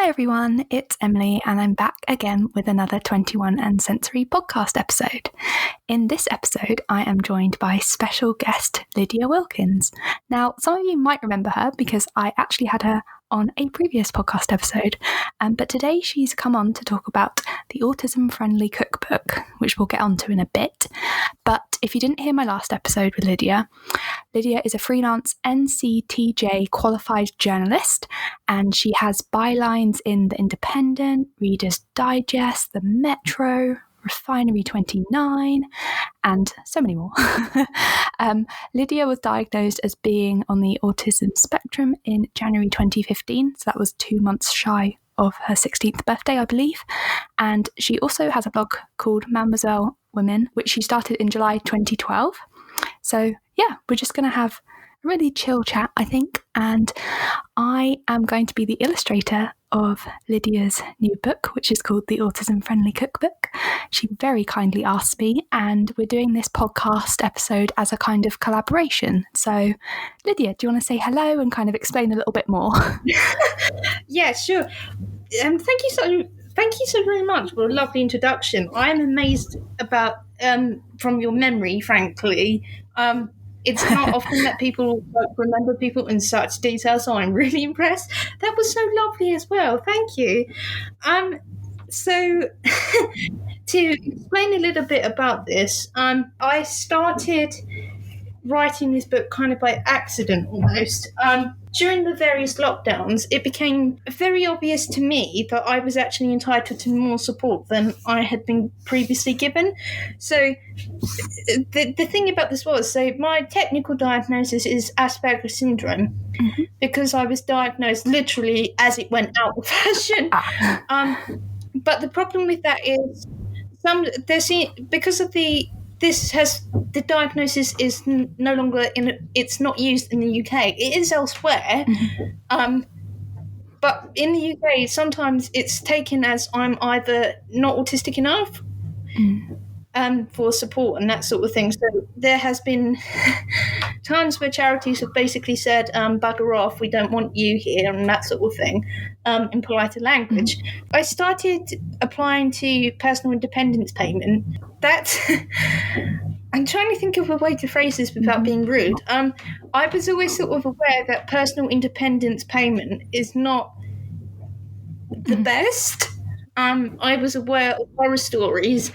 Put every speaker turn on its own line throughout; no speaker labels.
Hi everyone, it's Emily and I'm back again with another 21 and Sensory podcast episode. In this episode, I am joined by special guest Lydia Wilkins. Now, some of you might remember her because I actually had her on a previous podcast episode, but today she's come on to talk about the Autism Friendly Cookbook, which we'll get onto in a bit. But if you didn't hear my last episode with Lydia is a freelance NCTJ qualified journalist, and she has bylines in The Independent, Reader's Digest, The Metro, Refinery 29, and so many more. Lydia was diagnosed as being on the Autism Spectrum in January 2015, so that was 2 months shy of her 16th birthday, I believe. And she also has a blog called Mademoiselle Women, which she started in July 2012. So yeah, we're just going to have a really chill chat, I think, and I am going to be the illustrator of Lydia's new book, which is called the Autism Friendly Cookbook. She very kindly asked me, and we're doing this podcast episode as a kind of collaboration. So, Lydia, do you want to say hello and kind of explain a little bit more?
Yeah, sure. Thank you so very much for a lovely introduction. I am amazed about from your memory, frankly. It's not often that people remember people in such detail, so I'm really impressed. That was so lovely as well. Thank you. So to explain a little bit about this, I started writing this book kind of by accident almost. During the various lockdowns, it became very obvious to me that I was actually entitled to more support than I had been previously given. So the thing about this was, so my technical diagnosis is Asperger's syndrome, because I was diagnosed literally as it went out of fashion. But the problem with that is the diagnosis is no longer it's not used in the UK. It is elsewhere. But in the UK, sometimes it's taken as I'm either not autistic enough for support and that sort of thing. So there has been times where charities have basically said, bugger off, we don't want you here, and that sort of thing, in politer language. I started applying to personal independence payment. I'm trying to think of a way to phrase this without being rude. I was always sort of aware that personal independence payment is not the best. I was aware of horror stories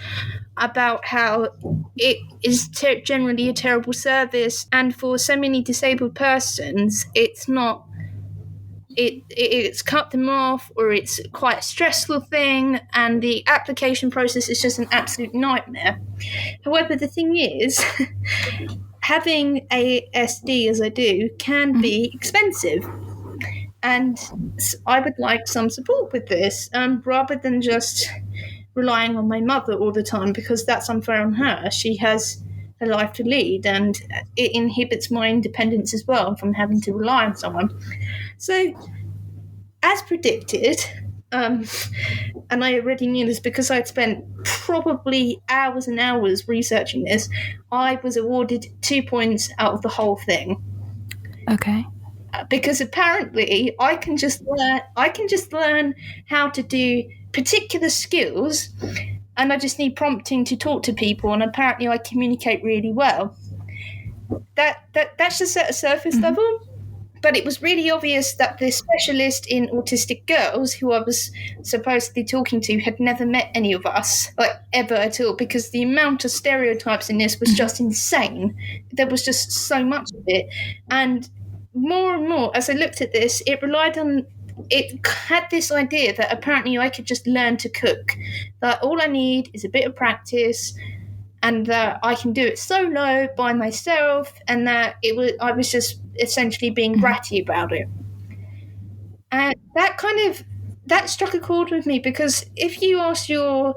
about how it is generally a terrible service, and for so many disabled persons, it's not. It's cut them off, or it's quite a stressful thing, and the application process is just an absolute nightmare. However, the thing is, having ASD as I do can be expensive, and I would like some support with this, rather than just relying on my mother all the time, because that's unfair on her. She has a life to lead, and it inhibits my independence as well from having to rely on someone. So, as predicted, and I already knew this because I'd spent probably hours and hours researching this, I was awarded 2 points out of the whole thing.
Okay.
Because apparently I can just learn how to do particular skills, and I just need prompting to talk to people, and apparently I communicate really well. That's just at a surface level. But it was really obvious that the specialist in autistic girls, who I was supposedly talking to, had never met any of us, like ever at all, because the amount of stereotypes in this was just insane. There was just so much of it. And more, as I looked at this, it had this idea that apparently I could just learn to cook, that all I need is a bit of practice, and that I can do it solo by myself, and that I was just essentially being bratty about it. And that struck a chord with me, because if you ask your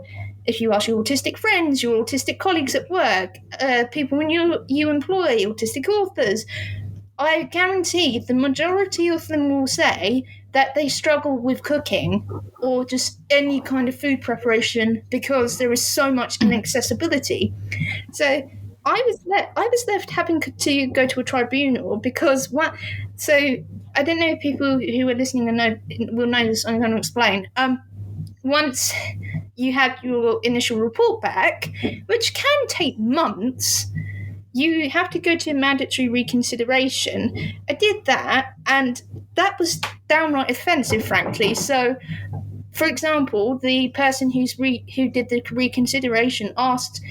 autistic friends, your autistic colleagues at work, people when you employ autistic authors, I guarantee the majority of them will say that they struggle with cooking or just any kind of food preparation because there is so much inaccessibility. So I was left having to go to a tribunal because I don't know if people who are listening will know this. I'm going to explain. Once you have your initial report back, which can take months, you have to go to a mandatory reconsideration. I did that, and that was downright offensive, frankly. So, for example, the person who did the reconsideration asked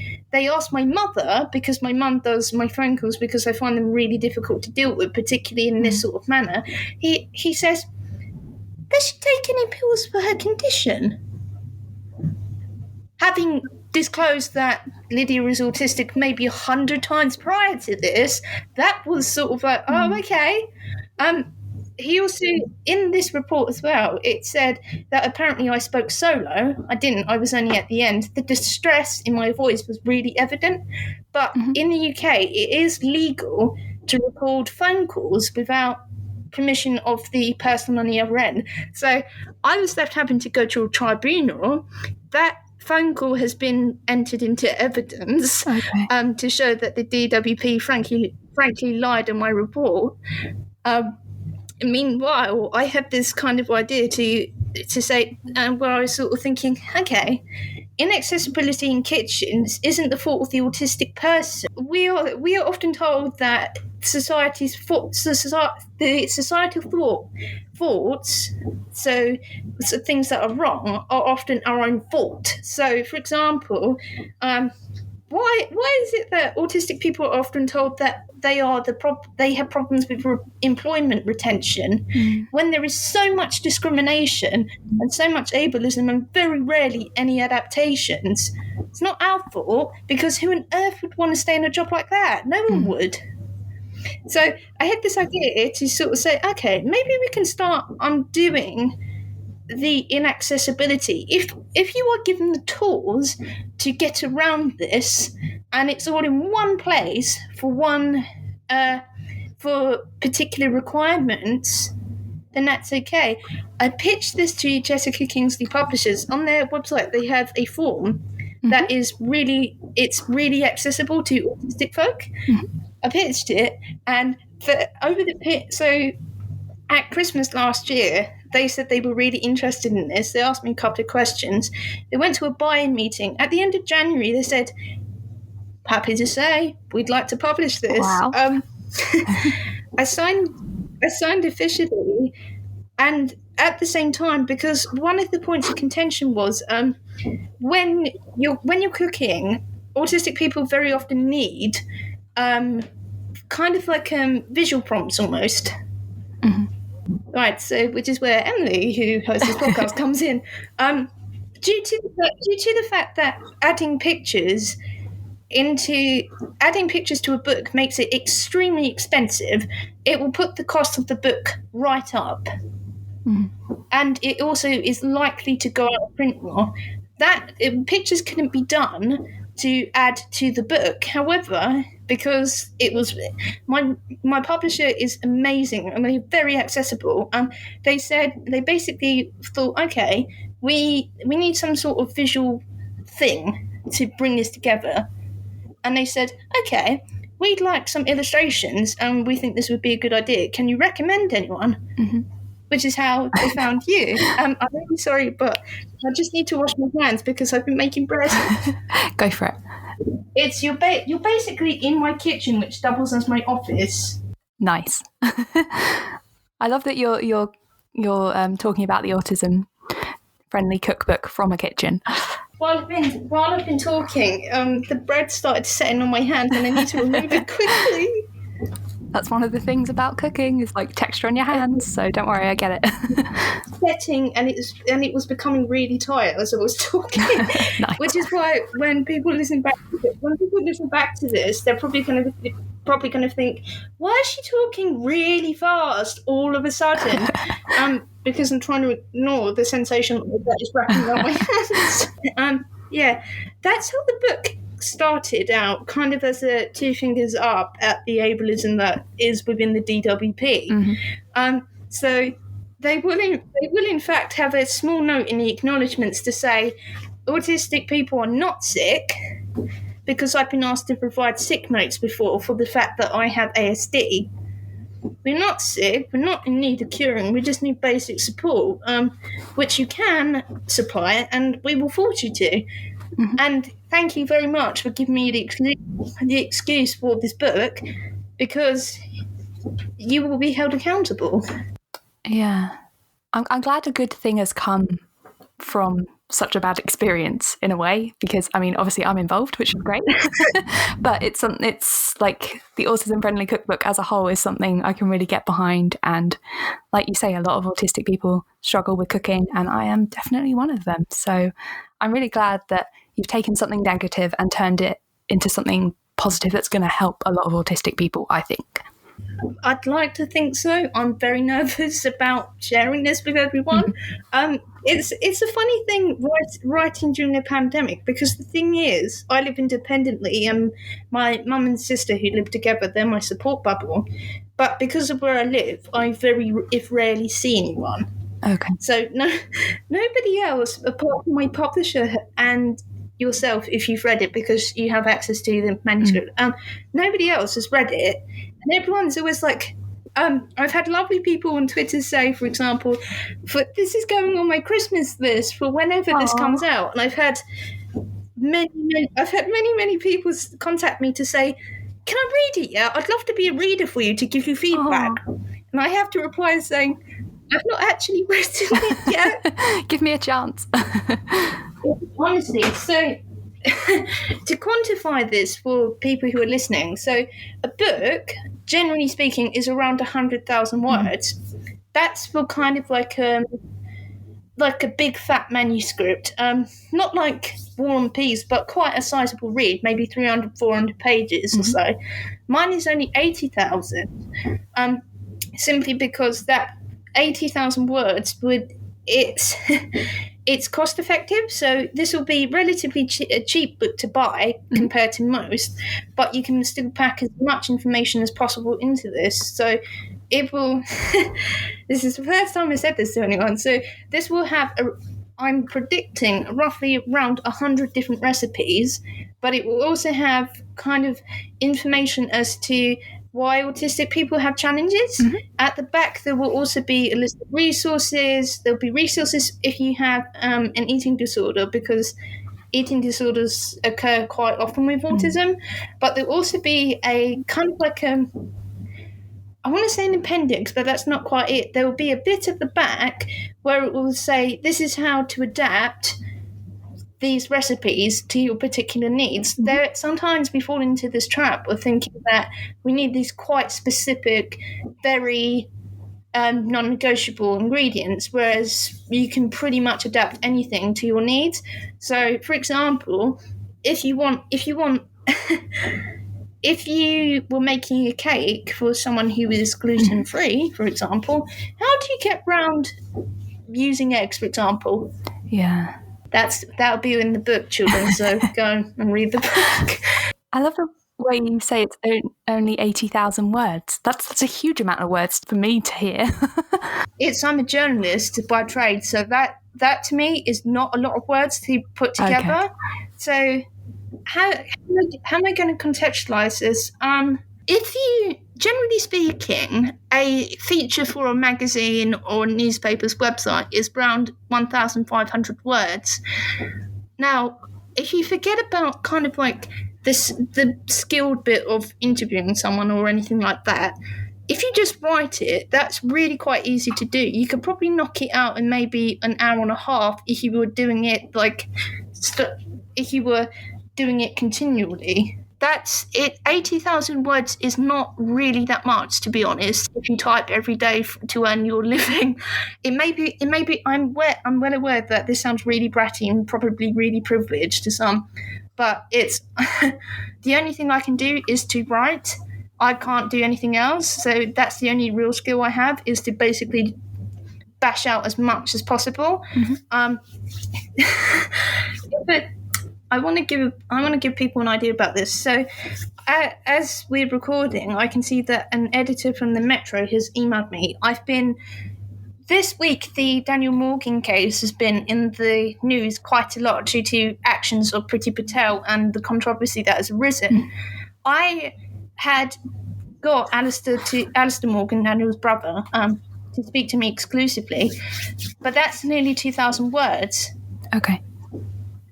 my mother, because my mum does my phone calls because I find them really difficult to deal with, particularly in this sort of manner. He says, does she take any pills for her condition? Having disclosed that Lydia was autistic maybe 100 times prior to this, that was sort of like, oh, okay. He also, in this report as well, it said that apparently I spoke solo. I didn't. I was only at the end. The distress in my voice was really evident. But in the UK, it is legal to record phone calls without permission of the person on the other end. So I was left having to go to a tribunal. That phone call has been entered into evidence to show that the DWP frankly lied in my report. Meanwhile, I had this kind of idea to say, where I was sort of thinking, okay, inaccessibility in kitchens isn't the fault of the autistic person. We are often told that the societal thoughts, so things that are wrong, are often our own fault. So, for example, why is it that autistic people are often told that they have problems with employment retention when there is so much discrimination and so much ableism and very rarely any adaptations? It's not our fault, because who on earth would want to stay in a job like that? No one would. So I had this idea to sort of say, okay, maybe we can start undoing the inaccessibility. If you are given the tools to get around this, and it's all in one place for particular requirements, then that's okay. I pitched this to Jessica Kingsley Publishers. On their website, they have a form that is really accessible to autistic folk. I pitched it, and so at Christmas last year, they said they were really interested in this. They asked me a couple of questions. They went to a buy-in meeting. At the end of January, they said, happy to say, we'd like to publish this.
Wow.
I signed officially, and at the same time, because one of the points of contention was when you're cooking, autistic people very often need kind of like visual prompts almost. Right, so which is where Emily, who hosts this podcast, comes in. Due to the fact that adding pictures to a book makes it extremely expensive, it will put the cost of the book right up. And it also is likely to go out of print more. That pictures couldn't be done to add to the book. However, because it was my publisher is amazing and they're very accessible, they basically thought, okay, we need some sort of visual thing to bring this together. And they said, okay, we'd like some illustrations and we think this would be a good idea. Can you recommend anyone? Which is how they found you. I'm really sorry, but I just need to wash my hands because I've been making bread.
Go for it.
It's you're basically in my kitchen, which doubles as my office.
Nice. I love that you're talking about the Autism Friendly Cookbook from a kitchen.
While I've been talking, the bread started setting on my hands, and I need to remove it quickly.
That's one of the things about cooking, is like texture on your hands, so don't worry, I get it.
Setting, and it was becoming really tight as I was talking.
Nice.
Which is why when people listen back to this, they're probably going to think, why is she talking really fast all of a sudden? Because I'm trying to ignore the sensation that is wrapping around my hands. Yeah, that's how the book started out, kind of as a two fingers up at the ableism that is within the DWP. So they will in fact have a small note in the acknowledgements to say autistic people are not sick, because I've been asked to provide sick notes before for the fact that I have ASD. we're not sick, we're not in need of curing, we just need basic support, which you can supply, and we will force you to.
Mhm.
And thank you very much for giving me the excuse for this book, because you will be held accountable.
Yeah. I'm glad a good thing has come from such a bad experience in a way, because I mean, obviously I'm involved, which is great. But it's like the Autism Friendly Cookbook as a whole is something I can really get behind. And like you say, a lot of autistic people struggle with cooking, and I am definitely one of them. So I'm really glad that you've taken something negative and turned it into something positive that's going to help a lot of autistic people, I think.
I'd like to think so. I'm very nervous about sharing this with everyone. It's a funny thing writing during a pandemic, because the thing is, I live independently, and my mum and sister who live together, they're my support bubble. But because of where I live, I rarely see anyone.
Okay.
So nobody else apart from my publisher and yourself, if you've read it because you have access to the manuscript. Nobody else has read it, and everyone's always like, I've had lovely people on Twitter say, for example, this is going on my Christmas list for whenever this comes out, and I've had many people contact me to say, can I read it yet? I'd love to be a reader for you to give you feedback. And I have to reply saying, I've not actually written it yet.
Give me a chance.
Honestly, so to quantify this for people who are listening, so a book, generally speaking, is around 100,000 words. That's for kind of like a big fat manuscript, not like War and Peace, but quite a sizable read, maybe 300, 400 pages or so. Mine is only 80,000, simply because that 80,000 words it's cost effective, so this will be relatively a cheap book to buy compared to most, but you can still pack as much information as possible into this. So it will this is the first time I said this to anyone, so this will have I'm predicting roughly around 100 different recipes, but it will also have kind of information as to why autistic people have challenges. At the back, there will also be a list of resources. There'll be resources if you have an eating disorder, because eating disorders occur quite often with autism. But there'll also be a kind of like I want to say an appendix, but that's not quite it. There will be a bit at the back where it will say, this is how to adapt these recipes to your particular needs. There, sometimes we fall into this trap of thinking that we need these quite specific, very non-negotiable ingredients, whereas you can pretty much adapt anything to your needs. So, for example, if you if you were making a cake for someone who is gluten-free, for example, how do you get around using eggs, for example?
Yeah.
That'll be in the book, children, so go and read the book.
I love the way you say it's only 80,000 words. That's a huge amount of words for me to hear.
I'm a journalist by trade, so that to me is not a lot of words to put together. Okay. So how am I going to contextualize this? If you, generally speaking, a feature for a magazine or a newspaper's website is around 1,500 words. Now, if you forget about kind of like the skilled bit of interviewing someone or anything like that, if you just write it, that's really quite easy to do. You could probably knock it out in maybe an hour and a half if you were doing it if you were doing it continually. That's it. 80,000 words is not really that much, to be honest. If you type every day to earn your living, it may be. I'm well aware that this sounds really bratty and probably really privileged to some, but it's the only thing I can do is to write. I can't do anything else, so that's the only real skill I have, is to basically bash out as much as possible. But I want to give people an idea about this. So, as we're recording, I can see that an editor from the Metro has emailed me. This week, the Daniel Morgan case has been in the news quite a lot due to actions of Priti Patel and the controversy that has arisen. I had got Alistair Morgan, Daniel's brother, to speak to me exclusively, but that's nearly 2,000 words.
Okay.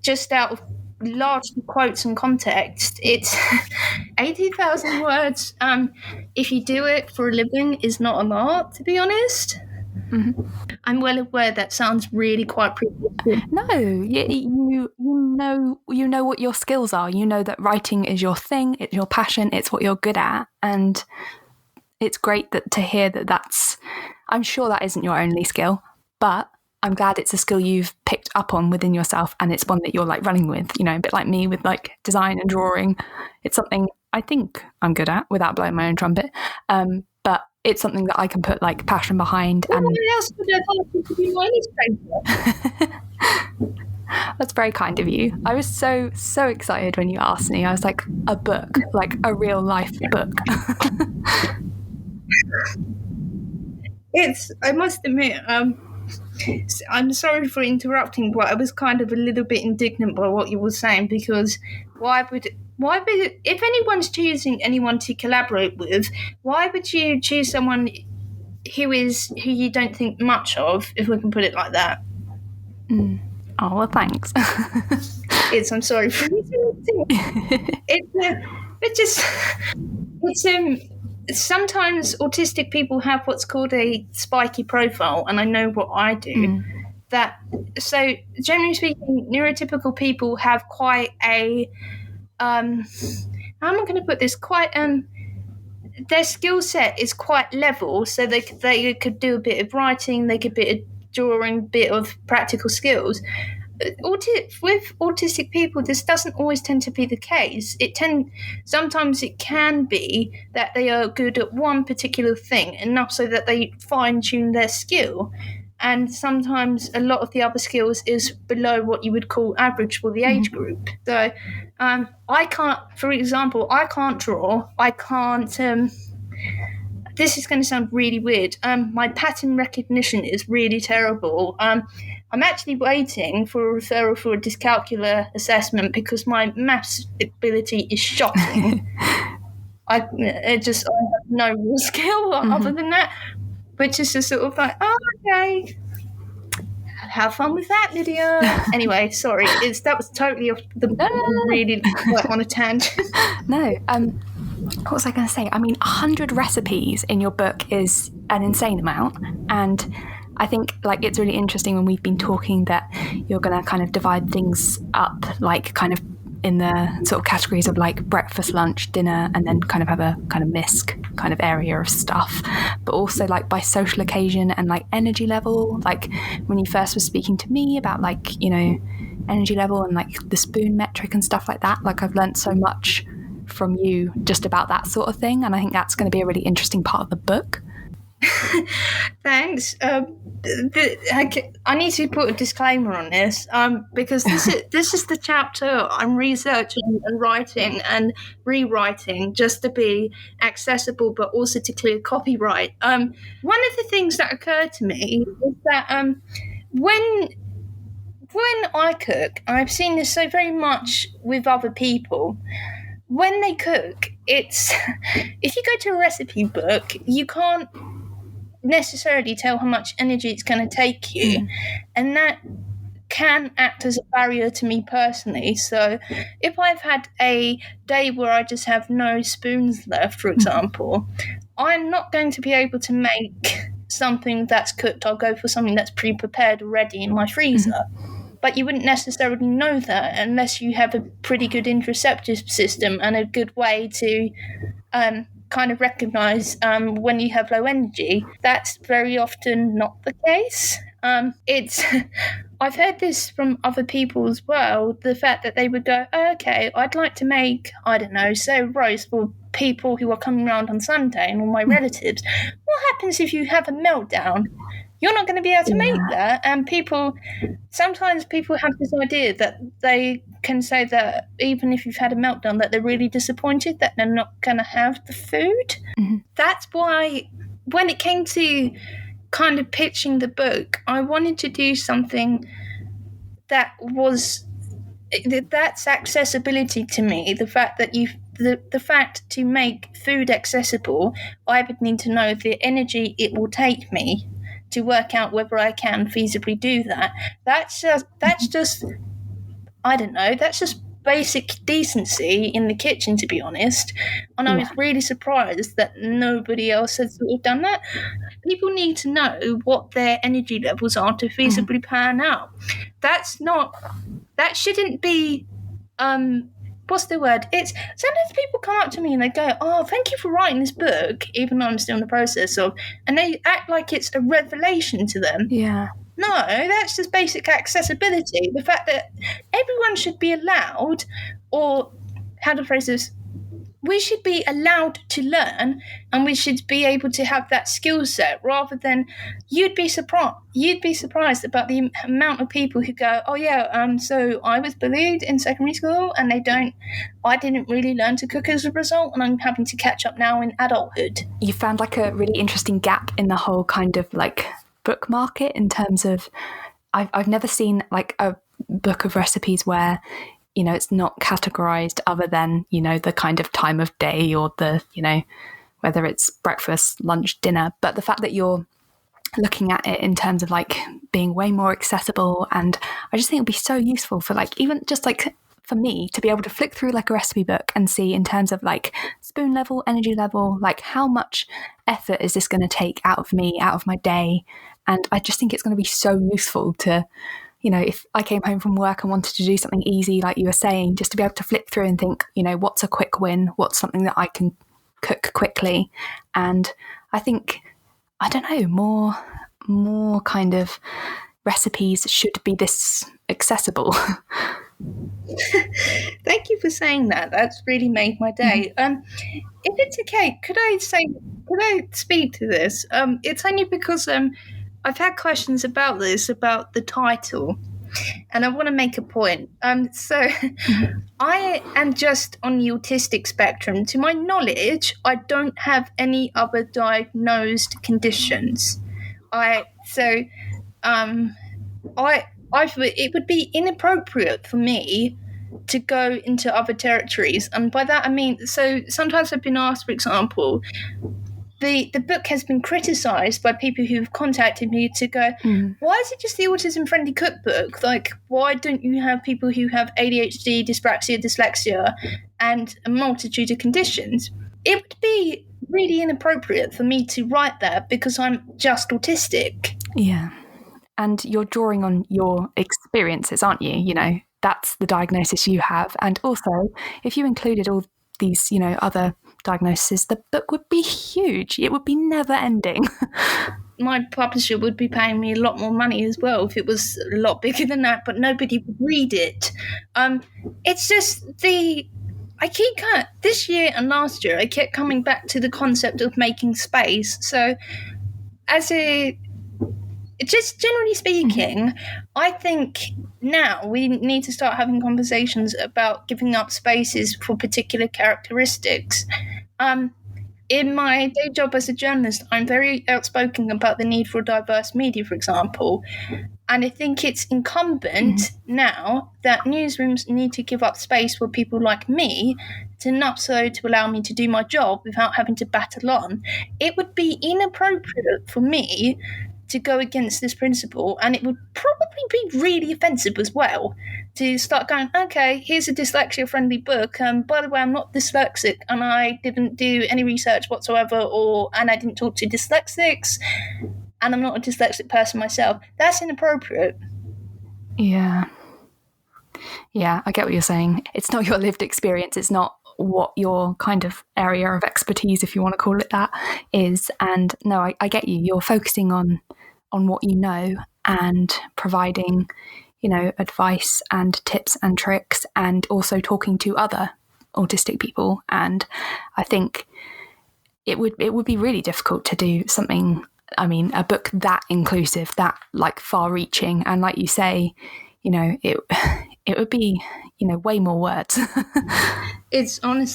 Just out of large quotes and context, it's 80,000 words. If you do it for a living, is not a lot, to be honest.
Mm-hmm.
I'm well aware that sounds really quite privileged.
No, you know what your skills are. You know that writing is your thing, it's your passion, it's what you're good at, and it's great to hear that that's. I'm sure that isn't your only skill, but I'm glad it's a skill you've picked up on within yourself, and it's one that you're like running with. You know, a bit like me with like design and drawing. It's something I think I'm good at without blowing my own trumpet. But it's something that I can put like passion behind.
Well,
and
what else would I like to be my illustrator?
That's very kind of you. I was so excited when you asked me. I was like, a book, like a real life book.
I must admit, I'm sorry for interrupting, but I was kind of a little bit indignant by what you were saying, because why would if anyone's choosing anyone to collaborate with, why would you choose someone who you don't think much of, if we can put it like that?
Oh, well, thanks.
I'm sorry for interrupting. Sometimes autistic people have what's called a spiky profile, and I know what I do. So generally speaking, neurotypical people have quite a how am I going to put this? Their skill set is quite level, so they could do a bit of writing, they could do a bit of drawing, bit of practical skills. With autistic people, this doesn't always tend to be the case. Sometimes it can be that they are good at one particular thing enough so that they fine-tune their skill, and sometimes a lot of the other skills is below what you would call average for the age group. So I can't, for example, I can't draw. I can't. This is going to sound really weird. My pattern recognition is really terrible. I'm actually waiting for a referral for a dyscalculia assessment because my maths ability is shocking. I have no real skill other than that, which is just sort of like, oh, okay. Have fun with that, Lydia. Anyway, sorry, that was totally off the really like on a tangent.
No, what was I going to say? I mean, 100 recipes in your book is an insane amount, and I think like it's really interesting when we've been talking that you're going to kind of divide things up, like kind of in the sort of categories of like breakfast, lunch, dinner, and then kind of have a kind of misc kind of area of stuff, but also like by social occasion and like energy level. Like when you first were speaking to me about like, you know, energy level and like the spoon metric and stuff like that, like I've learned so much from you just about that sort of thing, and I think that's going to be a really interesting part of the book.
Thanks. I need to put a disclaimer on this because this is the chapter I'm researching and writing and rewriting just to be accessible, but also to clear copyright. One of the things that occurred to me is that when I cook, I've seen this so very much with other people. When they cook, if you go to a recipe book, you can't necessarily tell how much energy it's going to take you, and that can act as a barrier to me personally. So if I've had a day where I just have no spoons left, for example, I'm not going to be able to make something that's cooked. I'll go for something that's pre-prepared already in my freezer. But you wouldn't necessarily know that unless you have a pretty good interoceptive system and a good way to kind of recognise when you have low energy. That's very often not the case. I've heard this from other people as well, the fact that they would go, okay, I'd like to make, I don't know, say roast for people who are coming around on Sunday and all my relatives. What happens if you have a meltdown? You're not going to be able to make that. And sometimes people have this idea that they can say that even if you've had a meltdown, that they're really disappointed that they're not going to have the food. That's why when it came to kind of pitching the book, I wanted to do something that's accessibility to me. The fact that the fact to make food accessible, I would need to know the energy it will take me to work out whether I can feasibly do that. That's just I don't know, that's just basic decency in the kitchen, to be honest. And I was really surprised that nobody else had sort of done that. People need to know what their energy levels are to feasibly plan out. That shouldn't be, what's the word? It's sometimes people come up to me and they go, "Oh, thank you for writing this book," even though I'm still in the process of, and they act like it's a revelation to them.
Yeah.
No, that's just basic accessibility. The fact that everyone should be allowed, or how to phrase this, we should be allowed to learn, and we should be able to have that skill set, rather than you'd be surprised about the amount of people who go, "Oh yeah, so I was bullied in secondary school and I didn't really learn to cook as a result, and I'm having to catch up now in adulthood."
You found like a really interesting gap in the whole kind of like book market in terms of I've never seen like a book of recipes where, you know, it's not categorized other than, you know, the kind of time of day or the, you know, whether it's breakfast, lunch, dinner. But the fact that you're looking at it in terms of like being way more accessible, and I just think it'd be so useful for like even just like for me to be able to flick through like a recipe book and see in terms of like spoon level, energy level, like how much effort is this going to take out of me, out of my day. And I just think it's going to be so useful to, you know, if I came home from work and wanted to do something easy, like you were saying, just to be able to flip through and think, you know, what's a quick win? What's something that I can cook quickly? And I think, I don't know, more kind of recipes should be this accessible.
Thank you for saying that. That's really made my day. If it's okay, could I speak to this? It's only because I've had questions about this, about the title, and I want to make a point. So I am just on the autistic spectrum. To my knowledge, I don't have any other diagnosed conditions. It would be inappropriate for me to go into other territories. And by that I mean, so sometimes I've been asked, for example, the book has been criticised by people who've contacted me to go, why is it just the Autism Friendly Cookbook? Like, why don't you have people who have ADHD, dyspraxia, dyslexia, and a multitude of conditions? It would be really inappropriate for me to write that because I'm just autistic.
Yeah. And you're drawing on your experiences, aren't you? You know, that's the diagnosis you have. And also, if you included all these, you know, other diagnoses, the book would be huge. It would be never ending.
My publisher would be paying me a lot more money as well if it was a lot bigger than that, but nobody would read it. It's just this year and last year, I kept coming back to the concept of making space. So just generally speaking, I think now we need to start having conversations about giving up spaces for particular characteristics. In my day job as a journalist, I'm very outspoken about the need for diverse media, for example. And I think it's incumbent now that newsrooms need to give up space for people like me to allow me to do my job without having to battle on. It would be inappropriate for me to go against this principle, and it would probably be really offensive as well to start going, okay, here's a dyslexia-friendly book. By the way, I'm not dyslexic, and I didn't do any research whatsoever, and I didn't talk to dyslexics, and I'm not a dyslexic person myself. That's inappropriate.
Yeah, I get what you're saying. It's not your lived experience. It's not what your kind of area of expertise, if you want to call it that, is. And no, I get you. You're focusing on what you know and providing, you know, advice and tips and tricks, and also talking to other autistic people. And I think it would be really difficult to do something, I mean, a book that inclusive, that like far-reaching, and like you say, you know, it would be, you know, way more words.
I'm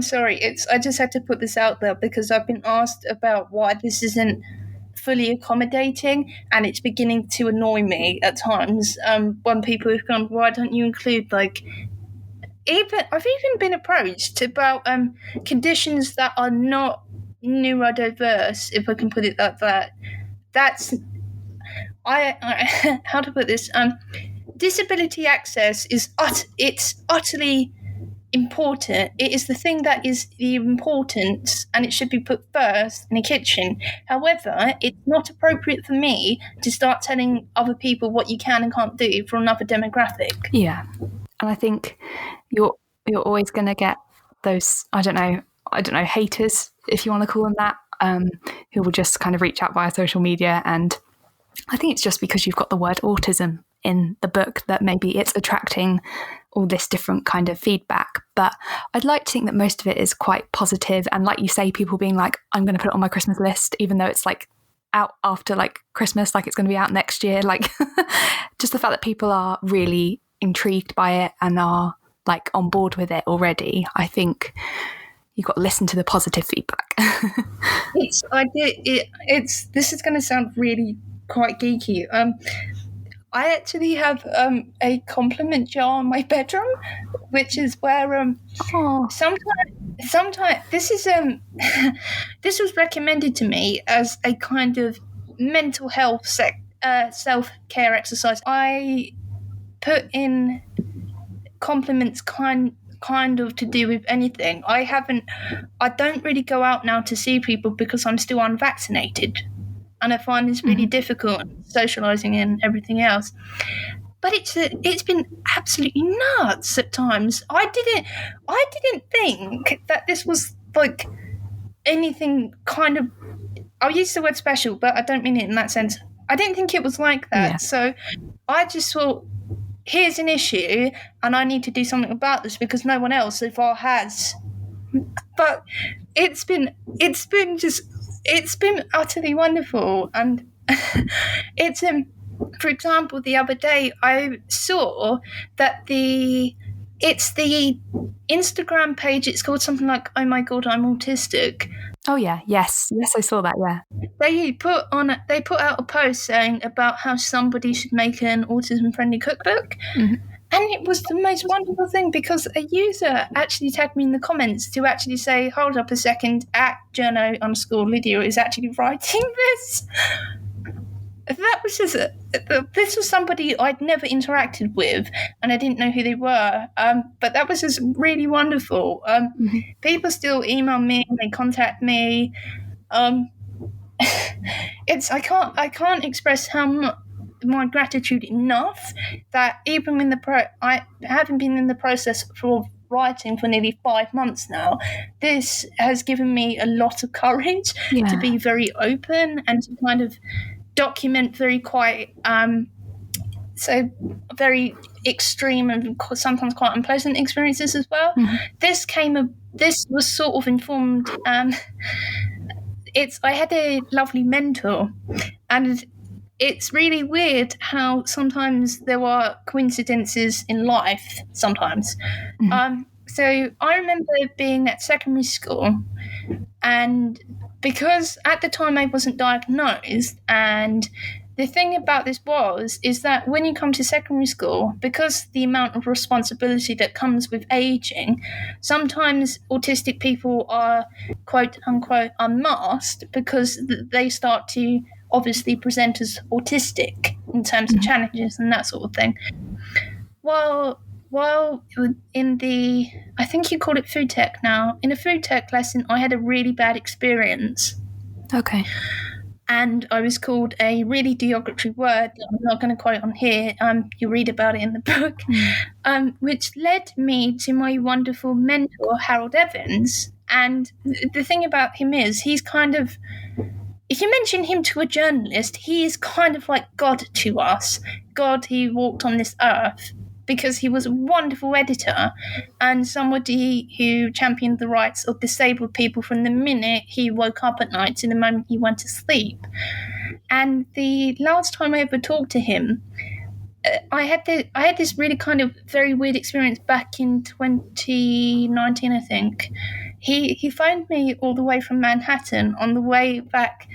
sorry, I just had to put this out there because I've been asked about why this isn't fully accommodating, and it's beginning to annoy me at times when people have gone, why don't you include like I've even been approached about conditions that are not neurodiverse, if I can put it like that. That's I how to put this? Disability access is it's utterly important. It is the thing that is the importance, and it should be put first in the kitchen. However, it's not appropriate for me to start telling other people what you can and can't do for another demographic.
Yeah, and I think you're always going to get those I don't know haters, if you want to call them that, who will just kind of reach out via social media. And I think it's just because you've got the word autism in the book that maybe it's attracting all this different kind of feedback. But I'd like to think that most of it is quite positive, and like you say, people being like, I'm going to put it on my Christmas list, even though it's like out after like Christmas, like it's going to be out next year. Like just the fact that people are really intrigued by it and are like on board with it already. I think you've got to listen to the positive feedback.
This is going to sound really quite geeky. I actually have a compliment jar in my bedroom, which is where sometimes this is this was recommended to me as a kind of mental health self-care exercise. I put in compliments kind of to do with anything. I don't really go out now to see people because I'm still unvaccinated. And I find this really difficult, socialising and everything else. But it's been absolutely nuts at times. I didn't think that this was like anything kind of. I'll use the word special, but I don't mean it in that sense. I didn't think it was like that. Yeah. So I just thought, here's an issue, and I need to do something about this because no one else so far has. But it's been utterly wonderful, and it's for example, the other day I saw that it's the Instagram page. It's called something like "Oh my God, I'm autistic."
Oh yeah, yes, I saw that. Yeah,
they put out a post saying about how somebody should make an autism friendly cookbook. Mm-hmm. And it was the most wonderful thing because a user actually tagged me in the comments to actually say, hold up a second, @journo_Lydia is actually writing this. That was just this was somebody I'd never interacted with, and I didn't know who they were. But that was just really wonderful. People still email me, they contact me. I can't express how much my gratitude enough that even when I haven't been in the process for writing for nearly 5 months now, this has given me a lot of courage to be very open and to kind of document very very extreme and sometimes quite unpleasant experiences as well. This was sort of informed. I had a lovely mentor, and it's really weird how sometimes there are coincidences in life sometimes. So I remember being at secondary school, and because at the time I wasn't diagnosed, and the thing about this is that when you come to secondary school, because the amount of responsibility that comes with aging, sometimes autistic people are quote unquote unmasked because they start to obviously present as autistic in terms of challenges and that sort of thing. Well, in the, I think you call it food tech now, in a food tech lesson, I had a really bad experience.
Okay.
And I was called a really derogatory word that I'm not going to quote on here. You read about it in the book, which led me to my wonderful mentor, Harold Evans. And the thing about him is he's kind of, if you mention him to a journalist, he is kind of like God to us. God, he walked on this earth because he was a wonderful editor and somebody who championed the rights of disabled people from the minute he woke up at night to the moment he went to sleep. And the last time I ever talked to him, I had this really kind of very weird experience back in 2019, I think. He phoned me all the way from Manhattan on the way back.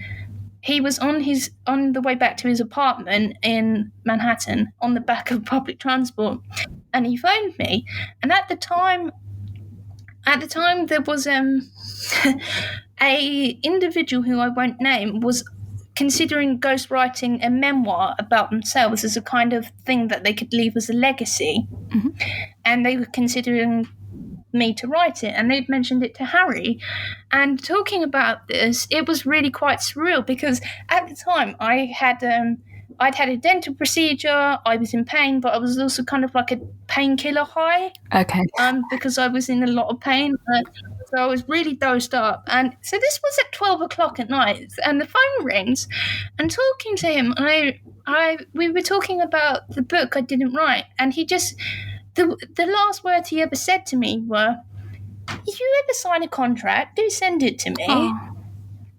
He was on the way back to his apartment in Manhattan on the back of public transport. and he phoned me. And at the time there was a individual who I won't name was considering ghostwriting a memoir about themselves as a kind of thing that they could leave as a legacy.
Mm-hmm.
And they were considering me to write it, and they'd mentioned it to Harry. And talking about this, it was really quite surreal, because at the time I'd had a dental procedure, I was in pain, but I was also kind of like a painkiller high.
Okay.
Because I was in a lot of pain. So I was really dosed up. And so this was at 12 o'clock at night, and the phone rings, and talking to him, we were talking about the book I didn't write, and he just, the last words he ever said to me were, "If you ever sign a contract, do send it to me."
Oh.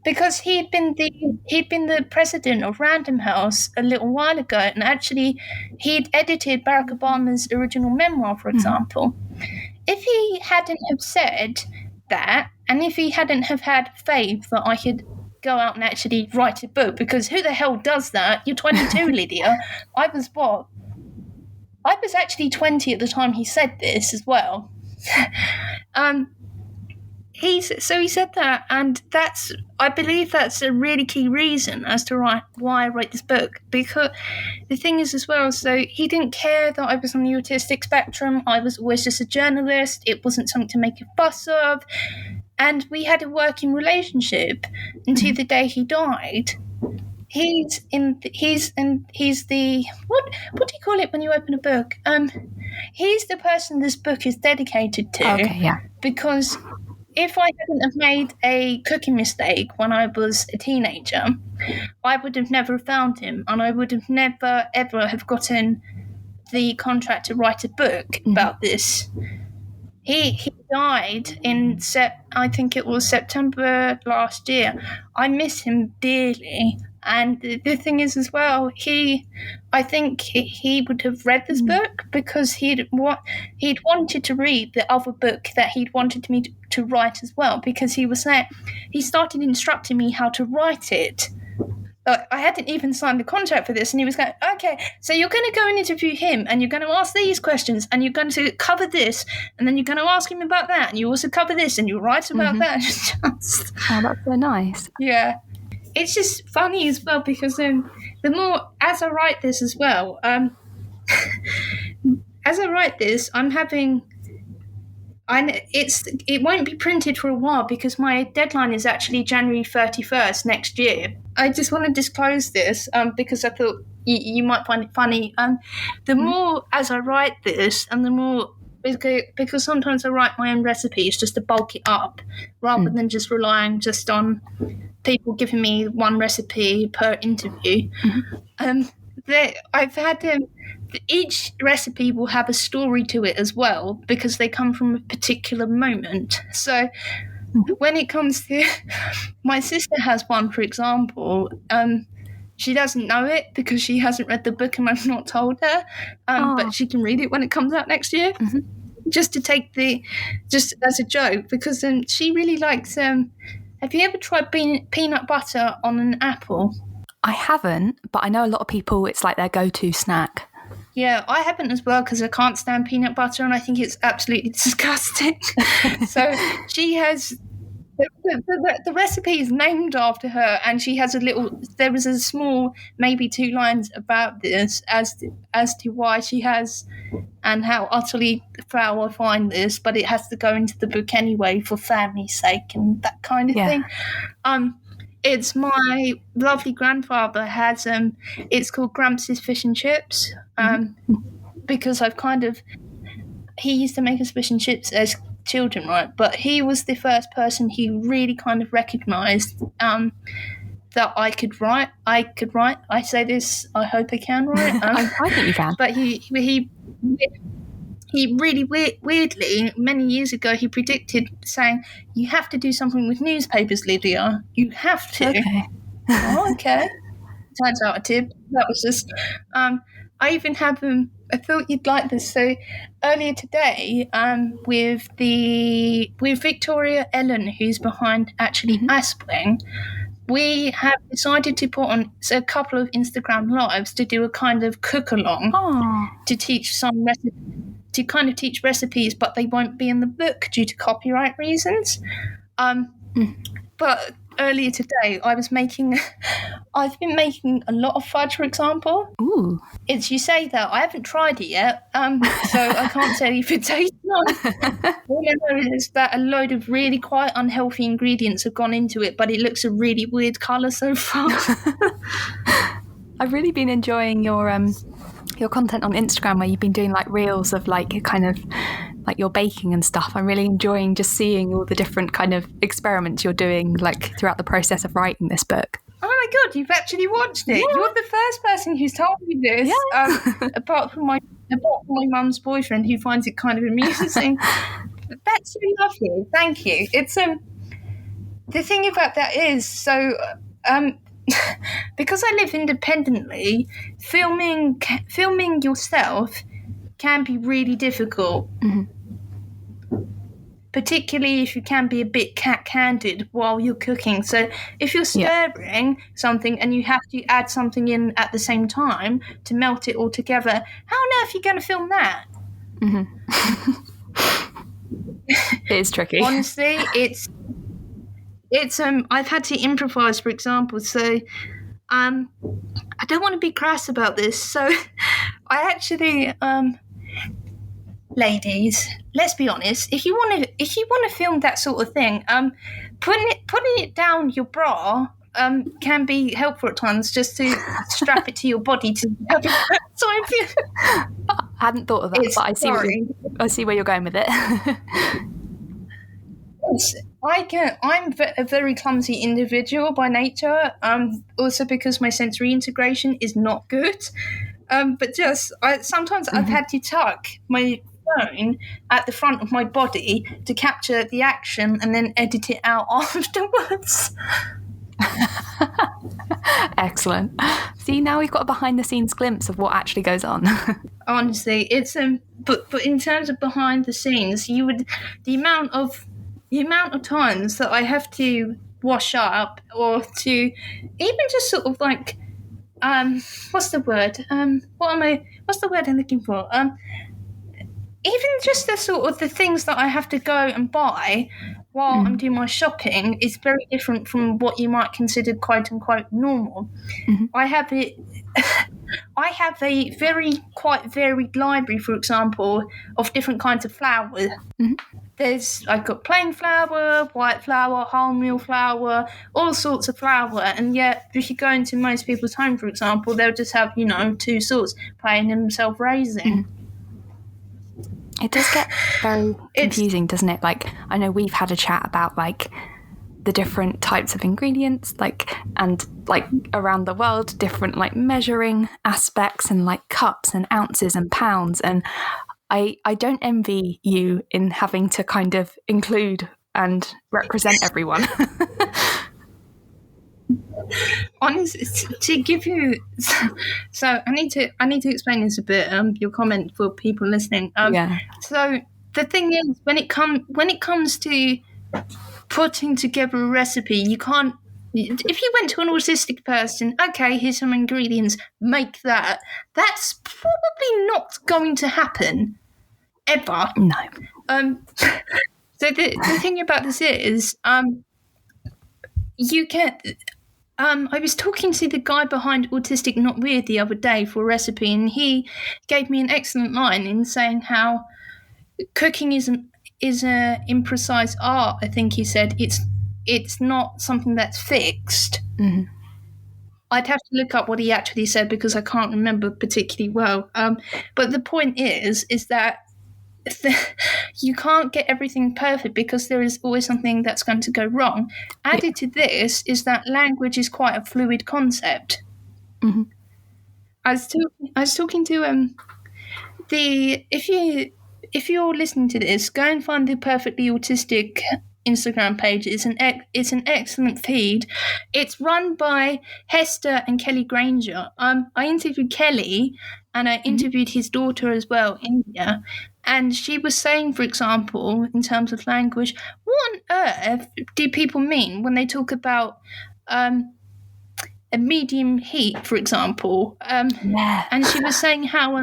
Because he'd been the president of Random House a little while ago, and actually he'd edited Barack Obama's original memoir, for example. If he hadn't have said that, and if he hadn't have had faith that I could go out and actually write a book, because who the hell does that? You're 22, Lydia. I was what? I was actually 20 at the time he said this as well. He said that, and I believe that's a really key reason as to why I wrote this book. Because the thing is as well, so he didn't care that I was on the autistic spectrum. I was always just a journalist. It wasn't something to make a fuss of, and we had a working relationship until the day he died. He's the what do you call it when you open a book? He's the person this book is dedicated to.
Okay, yeah.
Because if I hadn't have made a cooking mistake when I was a teenager, I would have never found him, and I would have never ever have gotten the contract to write a book about this. He died in I think it was September last year. I miss him dearly. And the thing is as well, I think he would have read this book, because he'd wanted to read the other book that he'd wanted me to write as well, because he started instructing me how to write it. I hadn't even signed the contract for this, and he was going, okay, so you're going to go and interview him, and you're going to ask these questions, and you're going to cover this, and then you're going to ask him about that, and you also cover this, and you write about that.
Oh, that's so nice.
Yeah. It's just funny as well, because the more, as I write this as well, it won't be printed for a while, because my deadline is actually January 31st next year. I just want to disclose this because I thought you might find it funny. The more as I write this, and the more, because sometimes I write my own recipes just to bulk it up, rather than just relying just on people giving me one recipe per interview. I've had each recipe will have a story to it as well, because they come from a particular moment. So when it comes to, my sister has one, for example, she doesn't know it because she hasn't read the book and I've not told her, but she can read it when it comes out next year, just to take just as a joke, because she really likes, have you ever tried peanut butter on an apple?
I haven't, but I know a lot of people, it's like their go-to snack.
Yeah, I haven't as well, because I can't stand peanut butter and I think it's absolutely disgusting. So she has, the recipe is named after her, and she has there was a small, maybe 2 lines about this as to why she has, and how utterly foul I find this, but it has to go into the book anyway for family's sake and that kind of thing. It's my lovely grandfather has, it's called Gramps' Fish and Chips, because he used to make us fish and chips as children, right? But he was the first person he really kind of recognised that I could write. I say this, I hope I can write.
I think you can.
But he really weirdly, many years ago, he predicted, saying, "You have to do something with newspapers, Lydia. You have to."
Okay.
Oh, okay. Turns out I did. That was just. I even have I thought you'd like this. So earlier today, with Victoria Ellen, who's behind actually Aspling, we have decided to put on a couple of Instagram lives to do a kind of cook along to teach some to kind of teach recipes, but they won't be in the book due to copyright reasons. But earlier today, I've been making a lot of fudge, for example.
Ooh.
You say that, I haven't tried it yet, so I can't tell you if it tastes nice. All I know is that a load of really quite unhealthy ingredients have gone into it, but it looks a really weird colour so far.
I've really been enjoying your content on Instagram, where you've been doing like reels of like kind of like your baking and stuff. I'm really enjoying just seeing all the different kind of experiments you're doing like throughout the process of writing this book.
Oh my God, you've actually watched it.
Yeah.
You're the first person who's told me this, apart from my mum's boyfriend, who finds it kind of amusing. That's really lovely. Thank you. It's the thing about that is, so because I live independently, filming yourself can be really difficult. Particularly if you can be a bit cat-handed while you're cooking. So if you're stirring something and you have to add something in at the same time to melt it all together, how on earth are you going to film that?
It is tricky.
Honestly, it's I've had to improvise, for example. So I don't want to be crass about this. So I actually ladies, let's be honest. If you want to film that sort of thing, putting it down your bra can be helpful at times, just to strap it to your body to have it. So
I hadn't thought of that, but I see where you're going with it.
I'm a very clumsy individual by nature. Also because my sensory integration is not good. But sometimes I've had to tuck my phone at the front of my body to capture the action and then edit it out afterwards.
Excellent. See, now we've got a behind the scenes glimpse of what actually goes on.
Honestly, it's but in terms of behind the scenes, the amount of times that I have to wash up, or to even just sort of like what's the word I'm looking for, even just the sort of the things that I have to go and buy while I'm doing my shopping is very different from what you might consider quote unquote normal. I have a very quite varied library, for example, of different kinds of flour. I've got plain flour, white flour, wholemeal flour, all sorts of flour, and yet if you go into most people's home, for example, they'll just have, two sorts, plain and self-raising.
It does get very confusing, doesn't it? Like, I know we've had a chat about like the different types of ingredients, like, and like around the world, different like measuring aspects and like cups and ounces and pounds, and I don't envy you in having to kind of include and represent everyone.
Honestly, to give you, so I need to explain this a bit. Your comment for people listening. So the thing is, when it comes to putting together a recipe, you can't. If you went to an autistic person, okay, here's some ingredients, make that. That's probably not going to happen ever.
No.
So the thing about this is, you can. I was talking to the guy behind Autistic Not Weird the other day for a recipe, and he gave me an excellent line in saying how cooking is an imprecise art. I think he said it's not something that's fixed. I'd have to look up what he actually said because I can't remember particularly well. But the point is that you can't get everything perfect because there is always something that's going to go wrong. Added to this is that language is quite a fluid concept. I was talking to if you're listening to this, go and find the Perfectly Autistic Instagram page. It's an excellent feed. It's run by Hester and Kelly Granger. I interviewed Kelly and I interviewed his daughter as well, India. And she was saying, for example, in terms of language, what on earth do people mean when they talk about a medium heat, for example? And she was saying how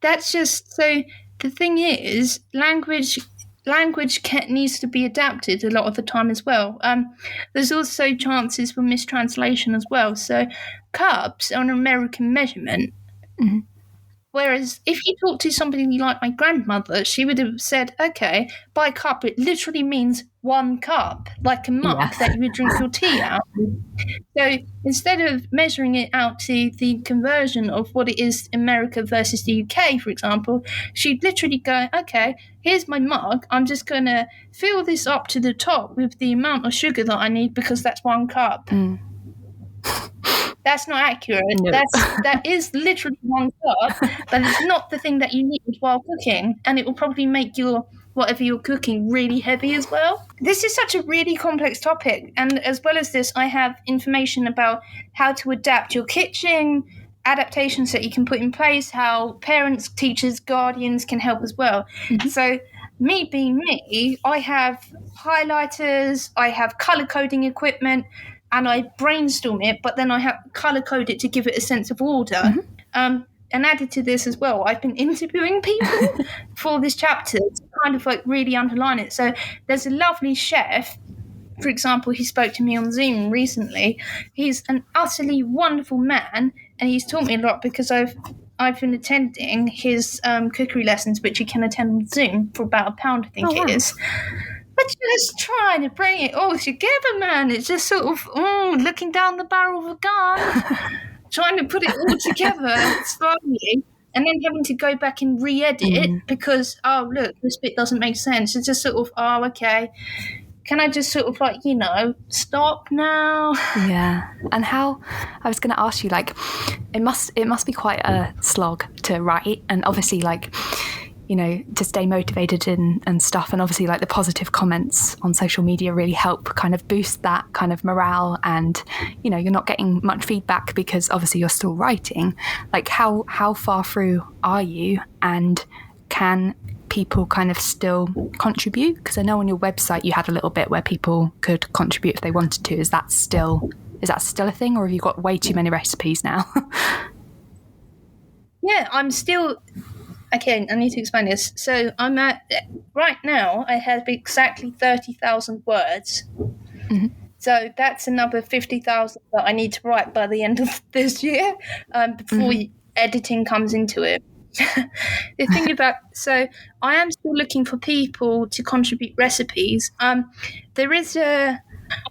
that's just so. The thing is, language needs to be adapted a lot of the time as well. There's also chances for mistranslation as well. So, cups are an American measurement.
Mm-hmm.
Whereas if you talk to somebody like my grandmother, she would have said, okay, by cup, it literally means 1 cup, like a mug that you would drink your tea out. So instead of measuring it out to the conversion of what it is America versus the UK, for example, she'd literally go, okay, here's my mug. I'm just going to fill this up to the top with the amount of sugar that I need because that's 1 cup.
Mm.
That's not accurate.
No.
That is literally 1 cup, but it's not the thing that you need while cooking, and it will probably make your whatever you're cooking really heavy as well. This is such a really complex topic, and as well as this, I have information about how to adapt your kitchen, adaptations that you can put in place, how parents, teachers, guardians can help as well. Mm-hmm. So me being me, I have highlighters, I have colour coding equipment, and I brainstorm it, but then I have colour code it to give it a sense of order. Mm-hmm. And added to this as well, I've been interviewing people for this chapter to kind of like really underline it. So there's a lovely chef, for example, he spoke to me on Zoom recently. He's an utterly wonderful man, and he's taught me a lot because I've been attending his cookery lessons, which you can attend on Zoom for about £1, I think it is. But just trying to bring it all together, man. It's just sort of looking down the barrel of a gun, trying to put it all together slowly, and then having to go back and re-edit because, oh, look, this bit doesn't make sense. It's just sort of, oh, okay. Can I just sort of like, stop now? Yeah.
And how, I was going to ask you, like, it must be quite a slog to write, and obviously, like, to stay motivated and stuff. And obviously, like, the positive comments on social media really help kind of boost that kind of morale. And, you're not getting much feedback because obviously you're still writing. Like, how far through are you? And can people kind of still contribute? Because I know on your website you had a little bit where people could contribute if they wanted to. Is that still a thing, or have you got way too many recipes now?
Yeah, I'm still... Okay, I need to explain this. So I'm at... Right now, I have exactly 30,000 words. Mm-hmm. So that's another 50,000 that I need to write by the end of this year before editing comes into it. The thing about... So I am still looking for people to contribute recipes. There is a...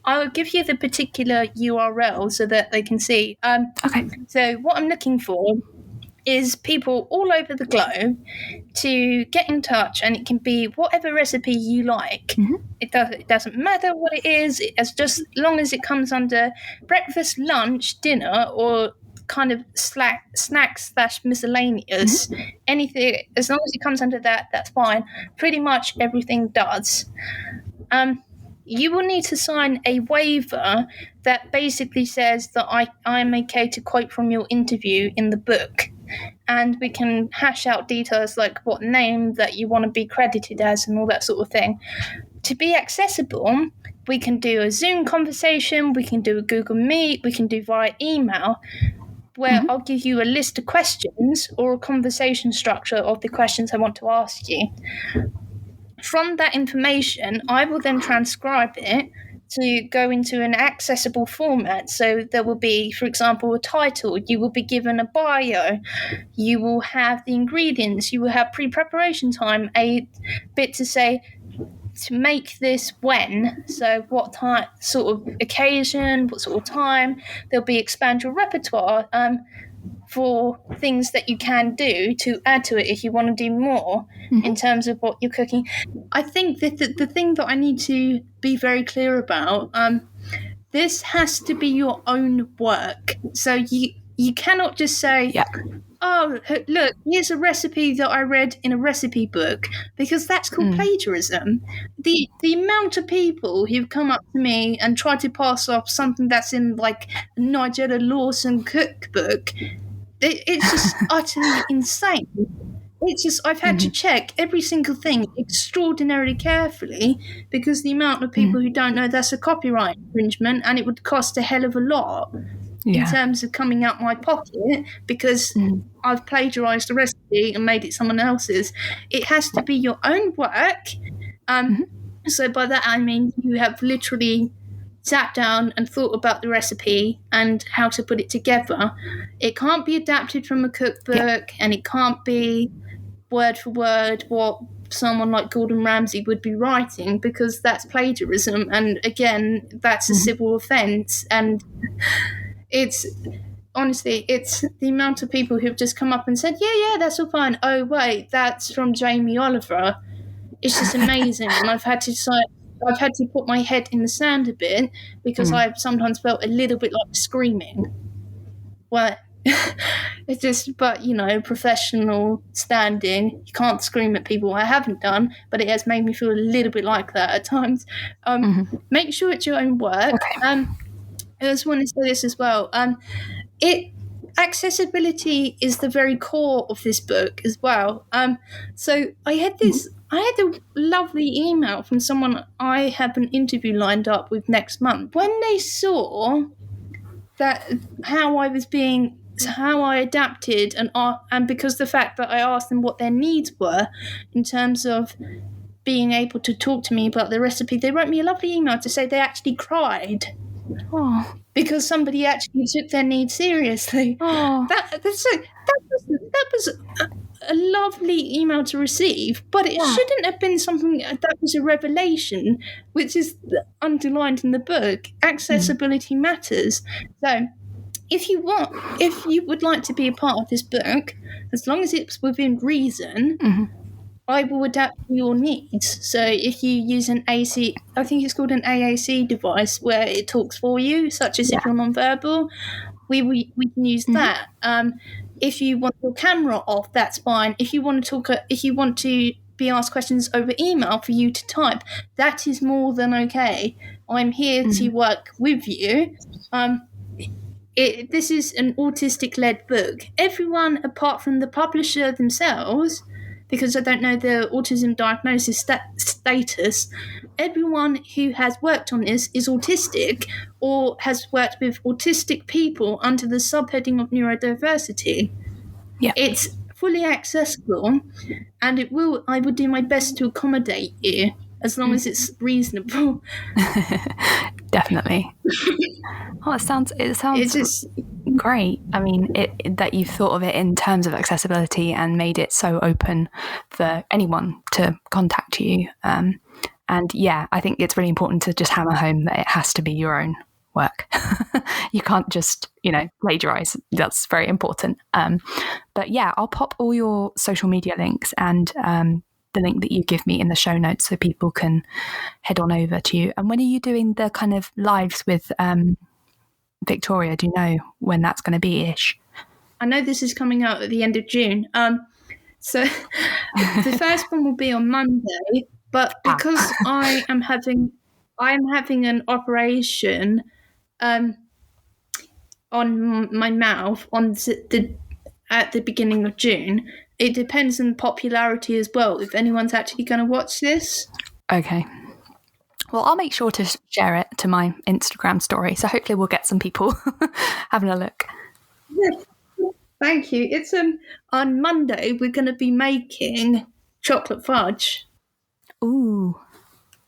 I'll give you the particular URL so that they can see.
Okay.
So what I'm looking for is people all over the globe to get in touch, and it can be whatever recipe you like. Mm-hmm. It doesn't matter what it is, as just long as it comes under breakfast, lunch, dinner, or kind of snacks/miscellaneous. Mm-hmm. Anything, as long as it comes under that, that's fine. Pretty much everything does. You will need to sign a waiver that basically says that I'm okay to quote from your interview in the book. And we can hash out details like what name that you want to be credited as and all that sort of thing. To be accessible, we can do a Zoom conversation, we can do a Google Meet, we can do via email, where I'll give you a list of questions or a conversation structure of the questions I want to ask you. From that information, I will then transcribe it to go into an accessible format. So there will be, for example, a title. You will be given a bio. You will have the ingredients. You will have pre-preparation time, a bit to say to make this when. So what time, sort of occasion, what sort of time. There'll be expand your repertoire for things that you can do to add to it if you want to do more in terms of what you're cooking. I think that the thing that I need to be very clear about, this has to be your own work. So you cannot just say, oh, look, here's a recipe that I read in a recipe book, because that's called plagiarism. The amount of people who've come up to me and tried to pass off something that's in like Nigella Lawson cookbook, it's just utterly insane. It's just, I've had to check every single thing extraordinarily carefully, because the amount of people who don't know that's a copyright infringement, and it would cost a hell of a lot in terms of coming out my pocket because I've plagiarised the recipe and made it someone else's. It has to be your own work. So by that I mean you have literally sat down and thought about the recipe and how to put it together. It can't be adapted from a cookbook, and it can't be word for word what someone like Gordon Ramsay would be writing, because that's plagiarism, and again that's a civil offence. And it's honestly, it's the amount of people who've just come up and said, yeah, that's all fine. Oh wait, that's from Jamie Oliver. It's just amazing. And I've had to put my head in the sand a bit, because I've sometimes felt a little bit like screaming. Well, it's just, but professional standing, you can't scream at people. I haven't done, but it has made me feel a little bit like that at times. Make sure it's your own work. I just want to say this as well. Accessibility is the very core of this book as well. So I had a lovely email from someone I have an interview lined up with next month. When they saw that how I adapted, and because the fact that I asked them what their needs were in terms of being able to talk to me about the recipe, they wrote me a lovely email to say they actually cried.
Oh.
Because somebody actually took their needs seriously.
Oh.
That was a lovely email to receive, but it shouldn't have been something that was a revelation, which is underlined in the book. Accessibility matters. So if you would like to be a part of this book, as long as it's within reason, I will adapt to your needs. So if you use an AC, I think it's called an AAC device, where it talks for you, such as if you're nonverbal, we can use that. If you want your camera off, that's fine. If you want to be asked questions over email for you to type, that is more than okay. I'm here to work with you. This is an autistic-led book. Everyone, apart from the publisher themselves, because I don't know the autism diagnosis status, everyone who has worked on this is autistic or has worked with autistic people under the subheading of neurodiversity. Yeah. It's fully accessible, and I would do my best to accommodate you as long as it's reasonable.
Definitely. Oh, it sounds just great. I mean, that you've thought of it in terms of accessibility and made it so open for anyone to contact you. And yeah, I think it's really important to just hammer home that it has to be your own work. You can't just, plagiarize. That's very important. But yeah, I'll pop all your social media links and the link that you give me in the show notes so people can head on over to you. And when are you doing the kind of lives with Victoria? Do you know when that's going to be ish?
I know this is coming out at the end of June. So the first one will be on Monday, but because I am having an operation on my mouth at the beginning of June, it depends on popularity as well, if anyone's actually going to watch this.
Okay. Well, I'll make sure to share it to my Instagram story, so hopefully we'll get some people having a look.
Yeah, thank you. It's on Monday we're going to be making chocolate fudge.
Ooh,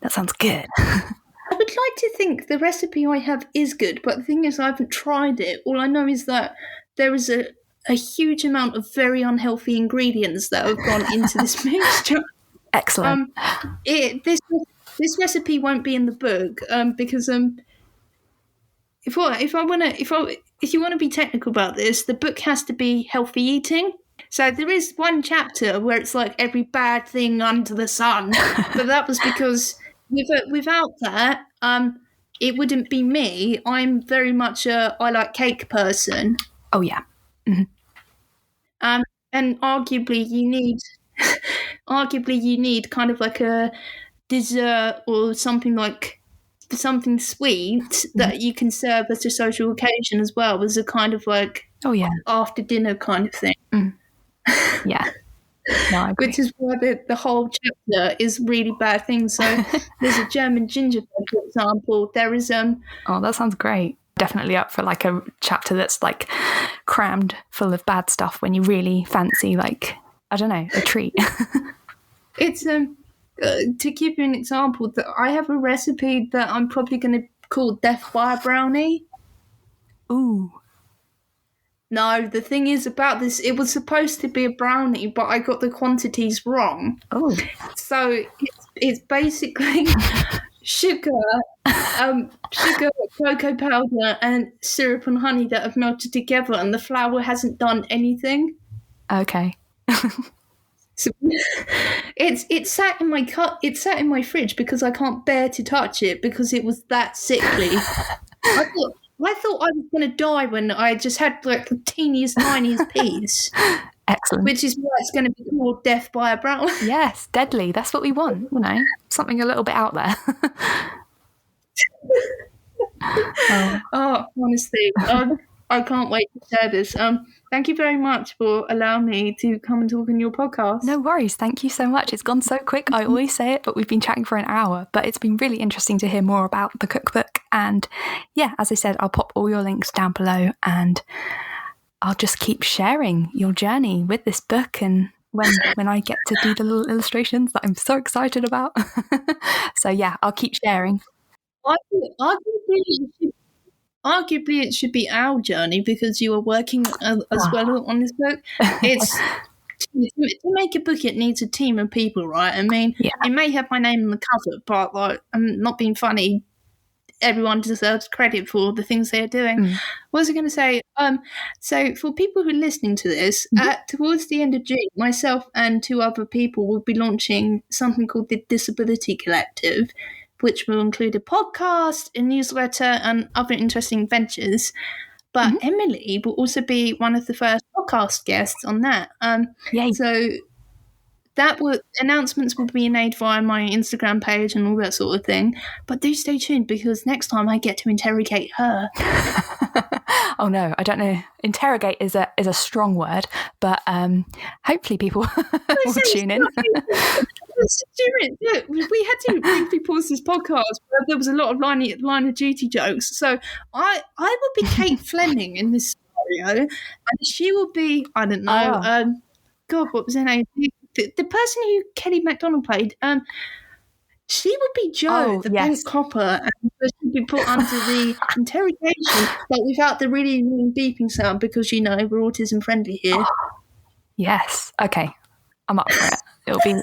that sounds good.
I would like to think the recipe I have is good, but the thing is I haven't tried it. All I know is that there is a huge amount of very unhealthy ingredients that have gone into this mixture.
Excellent.
This recipe won't be in the book because if you want to be technical about this, the book has to be healthy eating. So there is one chapter where it's like every bad thing under the sun, but that was because without that, it wouldn't be me. I'm very much I like cake person.
Oh yeah. Mm-hmm.
And arguably you need kind of like a dessert or something sweet that you can serve as a social occasion as well, as a kind of like after dinner kind of thing.
Yeah. No, I agree.
Which is why the whole chapter is really bad things. So there's a German gingerbread, for example. There is
oh, that sounds great. definitely up for like a chapter that's like crammed full of bad stuff when you really fancy, like, I don't know, a treat.
It's to give you an example, that I have a recipe that I'm probably going to call Death by a Brownie.
Ooh.
No, the thing is about this, it was supposed to be a brownie, but I got the quantities wrong.
Oh.
So it's basically sugar, cocoa powder, and syrup and honey that have melted together, and the flour hasn't done anything.
Okay.
So it's sat in my sat in my fridge because I can't bear to touch it because it was that sickly. I thought I was going to die when I just had like the teeniest, tiniest piece.
Excellent.
Which is why it's going to be called Death by a Brownie.
Yes, deadly. That's what we want, you know, something a little bit out there.
Oh, honestly, I can't wait to share this. Thank you very much for allowing me to come and talk on your podcast.
No worries. Thank you so much. It's gone so quick. I always say it, but we've been chatting for an hour. But it's been really interesting to hear more about the cookbook. And yeah, as I said, I'll pop all your links down below, and I'll just keep sharing your journey with this book. And when I get to do the little illustrations that I'm so excited about. So yeah, I'll keep sharing.
Arguably, it should be our journey because you are working as well on this book. It's to make a book, it needs a team of people, right? I mean, It may have my name on the cover, but like, I'm not being funny. Everyone deserves credit for the things they are doing. What was I going to say? So for people who are listening to this, towards the end of June, myself and 2 other people will be launching something called the Disability Collective, which will include a podcast, a newsletter, and other interesting ventures. But Emily will also be one of the first podcast guests on that. So announcements will be made via my Instagram page and all that sort of thing. But do stay tuned because next time I get to interrogate her.
Oh no, I don't know. Interrogate is a strong word, but hopefully people will tune in.
We had to briefly pause this podcast where there was a lot of line of duty jokes. So I will be Kate Fleming in this scenario, and she will be, I don't know, God, what was her name? The person who Kelly MacDonald played. She would be Jo, the pink copper, and she'd be put under the interrogation, but without the really annoying beeping sound because, you know, we're autism friendly here.
Yes. Okay. I'm up for it.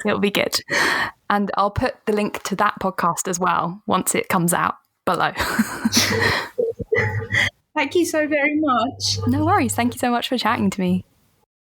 It'll be good. And I'll put the link to that podcast as well once it comes out below.
Thank you so very much.
No worries. Thank you so much for chatting to me.